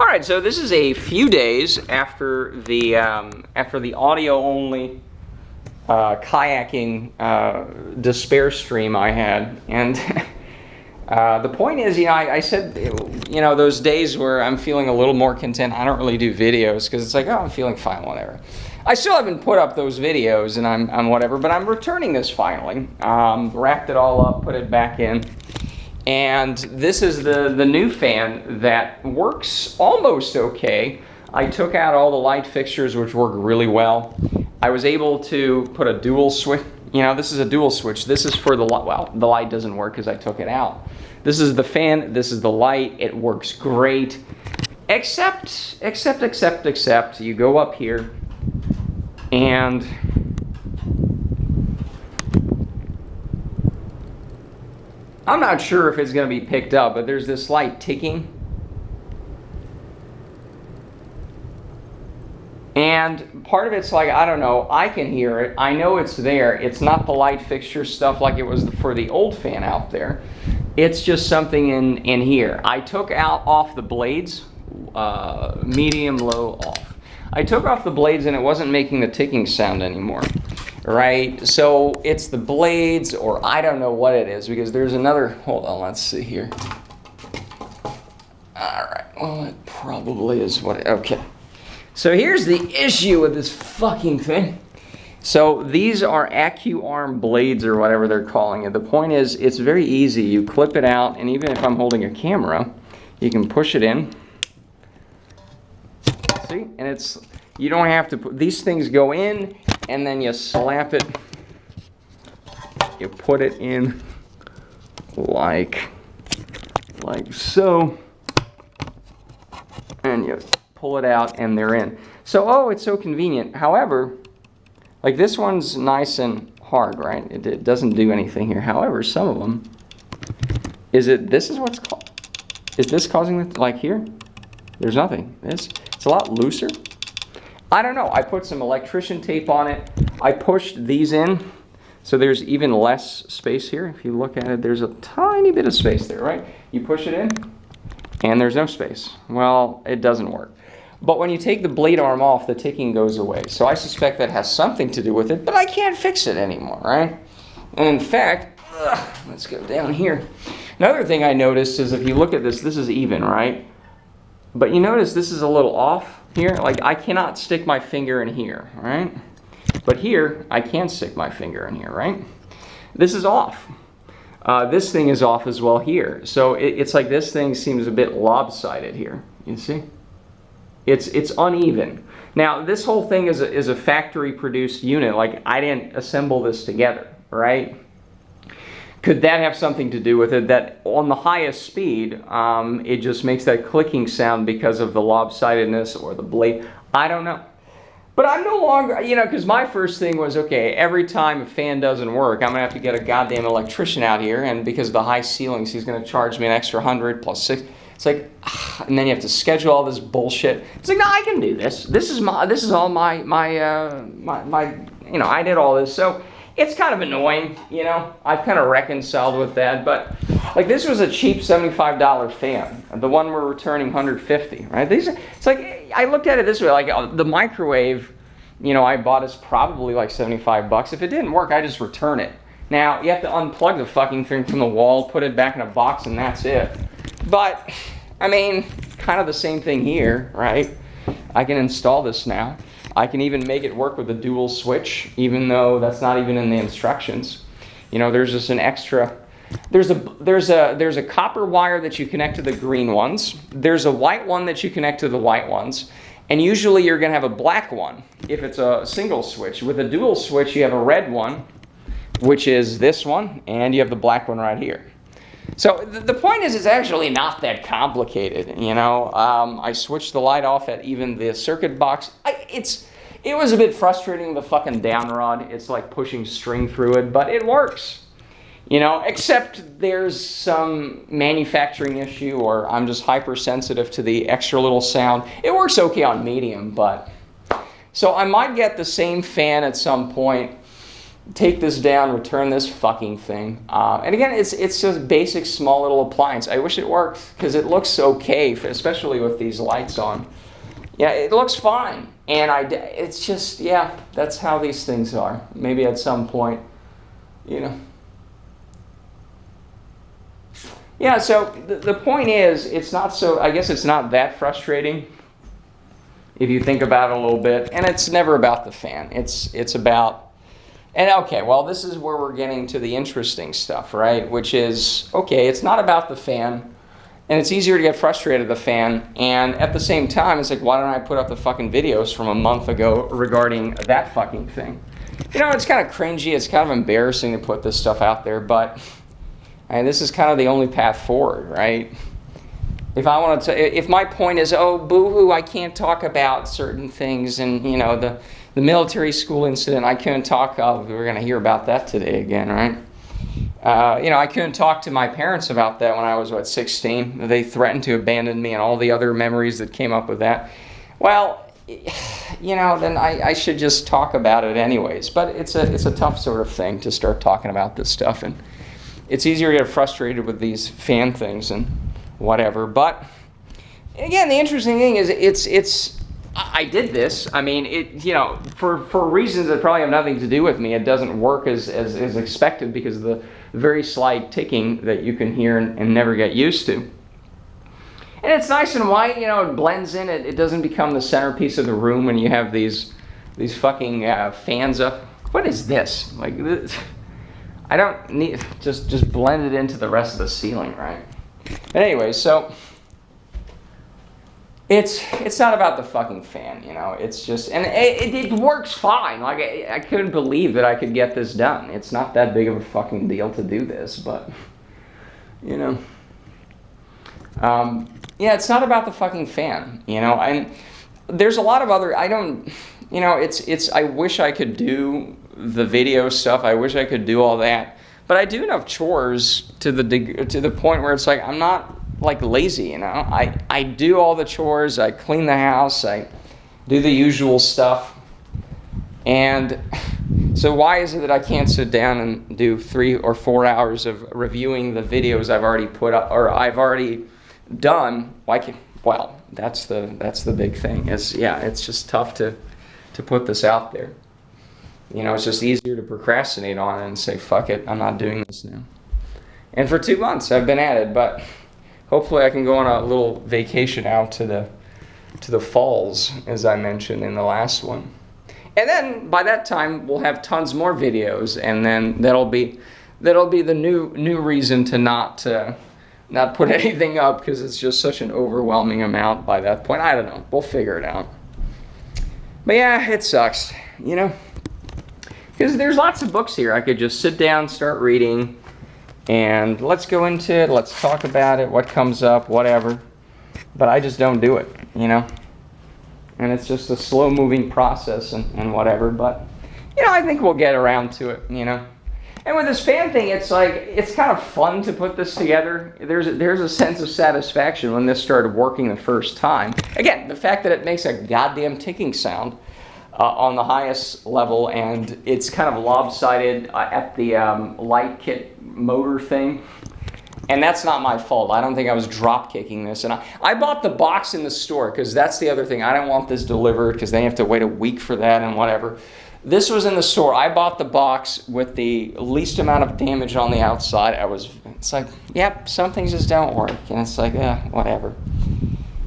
All right, so this is a few days after the audio-only kayaking despair stream I had, and the point is, I said, those days where I'm feeling a little more content, I don't really do videos because it's like, oh, I'm feeling fine, whatever. I still haven't put up those videos, and I'm whatever, but I'm returning this finally. Wrapped it all up, put it back in. And this is the new fan that works almost okay. I took out all the light fixtures, which work really well. I was able to put a dual switch. This is a dual switch. This is for the light. Well, the light doesn't work because I took it out. This is the fan. This is the light. It works great. Except, you go up here and I'm not sure if it's going to be picked up, but there's this light ticking. And part of it's like, I don't know, I can hear it. I know it's there. It's not the light fixture stuff like it was for the old fan out there. It's just something in here. I took off the blades, medium, low, off. I took off the blades and it wasn't making the ticking sound anymore. Right, so it's the blades, or I don't know what it is, because there's another, hold on, let's see here. All right, well, it probably is okay. So here's the issue with this fucking thing. So these are AccuArm blades, or whatever they're calling it. The point is, it's very easy. You clip it out, and even if I'm holding a camera, you can push it in. See, and you don't have to put, these things go in, and then you slap it, you put it in like so, and you pull it out and they're in. So, it's so convenient. However, like this one's nice and hard, right? It doesn't do anything here. However, some of them, this is what's called, is this causing it, like here? There's nothing. It's a lot looser. I don't know, I put some electrician tape on it. I pushed these in, so there's even less space here. If you look at it, there's a tiny bit of space there, right? You push it in, and there's no space. Well, it doesn't work. But when you take the blade arm off, the ticking goes away. So I suspect that has something to do with it, but I can't fix it anymore, right? And in fact, let's go down here. Another thing I noticed is if you look at this is even, right? But you notice this is a little off here. Like I cannot stick my finger in here, right? But here, I can stick my finger in here, right? This is off. This thing is off as well here. So it's like this thing seems a bit lopsided here. You see? It's uneven. Now, this whole thing is a factory-produced unit. Like, I didn't assemble this together, right? Could that have something to do with it? That on the highest speed, it just makes that clicking sound because of the lopsidedness or the blade. I don't know. But I'm no longer, because my first thing was, okay, every time a fan doesn't work, I'm going to have to get a goddamn electrician out here, and because of the high ceilings, he's going to charge me an extra 100 plus 6. It's like, and then you have to schedule all this bullshit. It's like, no, I can do this. This is all my I did all this. So it's kind of annoying, I've kind of reconciled with that, but like this was a cheap $75 fan. The one we're returning $150, right? It's like, I looked at it this way, like the microwave, I bought is probably like $75. If it didn't work, I just return it. Now, you have to unplug the fucking thing from the wall, put it back in a box, and that's it. But, I mean, kind of the same thing here, right? I can install this now. I can even make it work with a dual switch, even though that's not even in the instructions. There's just an extra. There's a copper wire that you connect to the green ones. There's a white one that you connect to the white ones. And usually you're going to have a black one if it's a single switch. With a dual switch, you have a red one, which is this one, and you have the black one right here. So the point is, it's actually not that complicated, I switched the light off at even the circuit box. It was a bit frustrating, the fucking down rod. It's like pushing string through it, but it works. Except there's some manufacturing issue, or I'm just hypersensitive to the extra little sound. It works okay on medium, but... So I might get the same fan at some point. take this down, return this fucking thing. And again, it's just basic small little appliance. I wish it worked because it looks okay, especially with these lights on. Yeah, it looks fine. And it's just, yeah, that's how these things are. Maybe at some point, you know. Yeah, so the point is, it's not so, I guess it's not that frustrating if you think about it a little bit. And it's never about the fan. It's about, and okay, well, this is where we're getting to the interesting stuff, right? Which is, okay, it's not about the fan. And it's easier to get frustrated at the fan. And at the same time, it's like, why don't I put up the fucking videos from a month ago regarding that fucking thing? You know, it's kind of cringy. It's kind of embarrassing to put this stuff out there, but and this is kind of the only path forward, right? If I want to, if my point is, oh, boo-hoo, I can't talk about certain things, and you know, the military school incident, I couldn't talk of. We're going to hear about that today again, right? You know, I couldn't talk to my parents about that when I was, 16. They threatened to abandon me and all the other memories that came up with that. Well, you know, then I should just talk about it anyways. But it's a tough sort of thing to start talking about this stuff, and it's easier to get frustrated with these fan things and whatever. But again, the interesting thing is I did this. I mean, you know, for reasons that probably have nothing to do with me, it doesn't work as expected because of the very slight ticking that you can hear and never get used to. And it's nice and white, you know, it blends in. It doesn't become the centerpiece of the room when you have these fucking fans up. What is this? Like this? I don't need, just blend it into the rest of the ceiling, right? But anyway, so it's not about the fucking fan, you know. It's just, and it works fine. Like I couldn't believe that I could get this done. It's not that big of a fucking deal to do this, but you know, yeah, it's not about the fucking fan, you know. And there's a lot of other, you know, it's I wish I could do the video stuff. I wish I could do all that, but I do enough chores to the point where it's like I'm not like lazy, you know. I do all the chores. I clean the house. I do the usual stuff. And so why is it that I can't sit down and do 3 or 4 hours of reviewing the videos I've already put up or I've already done? Well, that's the big thing. It's just tough to put this out there. You know, it's just easier to procrastinate on it and say, fuck it, I'm not doing this now. And for 2 months I've been at it, but hopefully I can go on a little vacation out to the falls, as I mentioned in the last one. And then by that time we'll have tons more videos, and then that'll be the new reason to not put anything up, because it's just such an overwhelming amount by that point. I don't know. We'll figure it out. But yeah, it sucks, you know. Because there's lots of books here. I could just sit down, start reading, and let's go into it. Let's talk about it, what comes up, whatever. But I just don't do it, you know. And it's just a slow-moving process and whatever. But, you know, I think we'll get around to it, you know. And with this fan thing, it's like, it's kind of fun to put this together. There's a sense of satisfaction when this started working the first time. Again, the fact that it makes a goddamn ticking sound on the highest level, and it's kind of lopsided at the light kit motor thing. And that's not my fault. I don't think I was drop kicking this. And I bought the box in the store, because that's the other thing. I don't want this delivered because they have to wait a week for that and whatever. This was in the store. I bought the box with the least amount of damage on the outside. It's like, yep, some things just don't work. And it's like, whatever.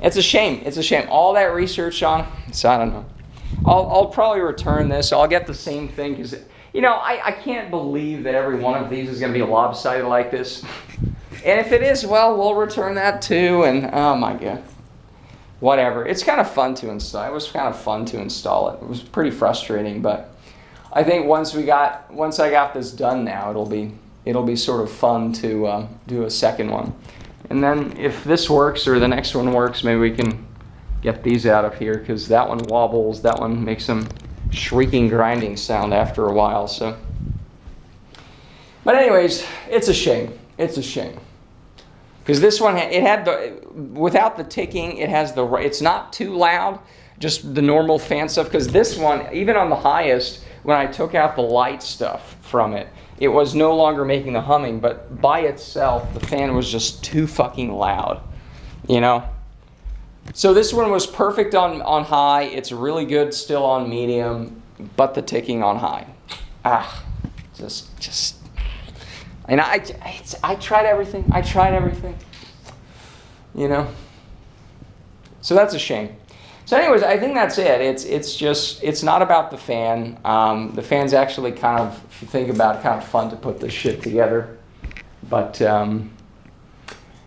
It's a shame. It's a shame. All that research on, so I don't know. I'll probably return this. I'll get the same thing, because, you know, I can't believe that every one of these is going to be lopsided like this. And if it is, well, we'll return that too. And oh my God. Whatever. It's kind of fun to install. It was kind of fun to install it. It was pretty frustrating, but I think once I got this done now, it'll be sort of fun to do a second one. And then if this works or the next one works, maybe we can get these out of here, because that one wobbles. That one makes some shrieking grinding sound after a while. So, but anyways, it's a shame. It's a shame. Because this one, it had without the ticking, it's not too loud, just the normal fan stuff. Because this one, even on the highest, when I took out the light stuff from it, it was no longer making the humming, but by itself, the fan was just too fucking loud, you know? So this one was perfect on high. It's really good still on medium, but the ticking on high. Just. And I tried everything. I tried everything. You know. So that's a shame. So anyways, I think that's it. It's not about the fan. The fan's actually kind of, if you think about it, kind of fun to put this shit together. But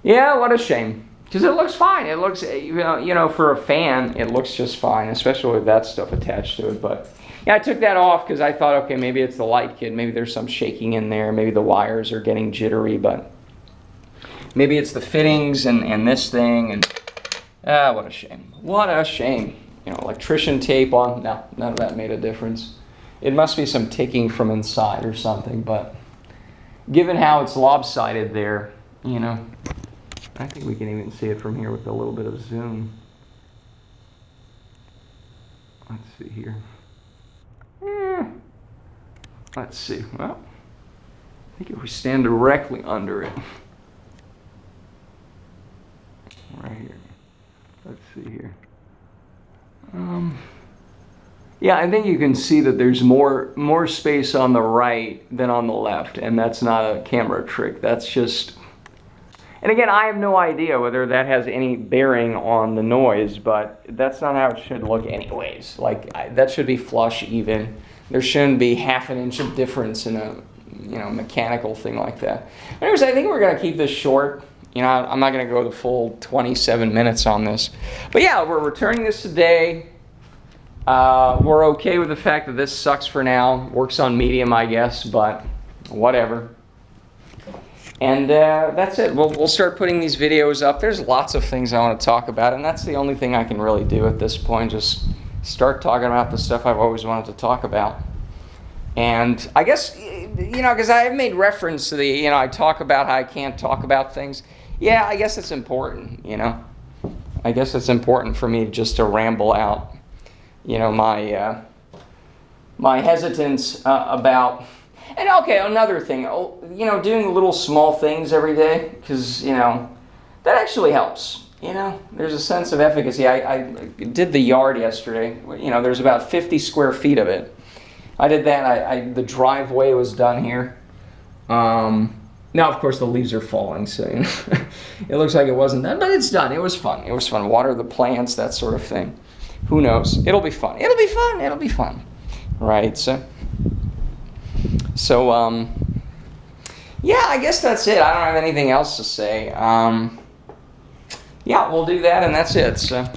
yeah, what a shame. Because it looks fine. It looks, you know, for a fan, it looks just fine, especially with that stuff attached to it. But yeah, I took that off because I thought, okay, maybe it's the light kit. Maybe there's some shaking in there. Maybe the wires are getting jittery. But maybe it's the fittings and this thing. And what a shame. What a shame. You know, electrician tape on. No, none of that made a difference. It must be some ticking from inside or something. But given how it's lopsided there, you know, I think we can even see it from here with a little bit of zoom. Let's see here. Let's see. Well, I think if we stand directly under it. Right here. Let's see here. Yeah, I think you can see that there's more space on the right than on the left, and that's not a camera trick. That's just... And again, I have no idea whether that has any bearing on the noise, but that's not how it should look anyways. Like, that should be flush even. There shouldn't be half an inch of difference in a, you know, mechanical thing like that. Anyways, I think we're going to keep this short. You know, I'm not going to go the full 27 minutes on this. But yeah, we're returning this today. We're okay with the fact that this sucks for now. Works on medium, I guess, but whatever. And that's it. We'll start putting these videos up. There's lots of things I want to talk about, and that's the only thing I can really do at this point. Just start talking about the stuff I've always wanted to talk about. And I guess, you know, because I've made reference to the, you know, I talk about how I can't talk about things. Yeah, I guess it's important, you know. I guess it's important for me just to ramble out, you know, my hesitance about... And okay, another thing, you know, doing little small things every day, because, you know, that actually helps. You know, there's a sense of efficacy. I did the yard yesterday. You know, there's about 50 square feet of it. I did that. The driveway was done here. Now, of course, the leaves are falling, so you know, it looks like it wasn't done, but it's done. It was fun. It was fun. Water the plants, that sort of thing. Who knows? It'll be fun. It'll be fun. It'll be fun. Right, so yeah, I guess that's it. I don't have anything else to say. Yeah, we'll do that, and that's it. So.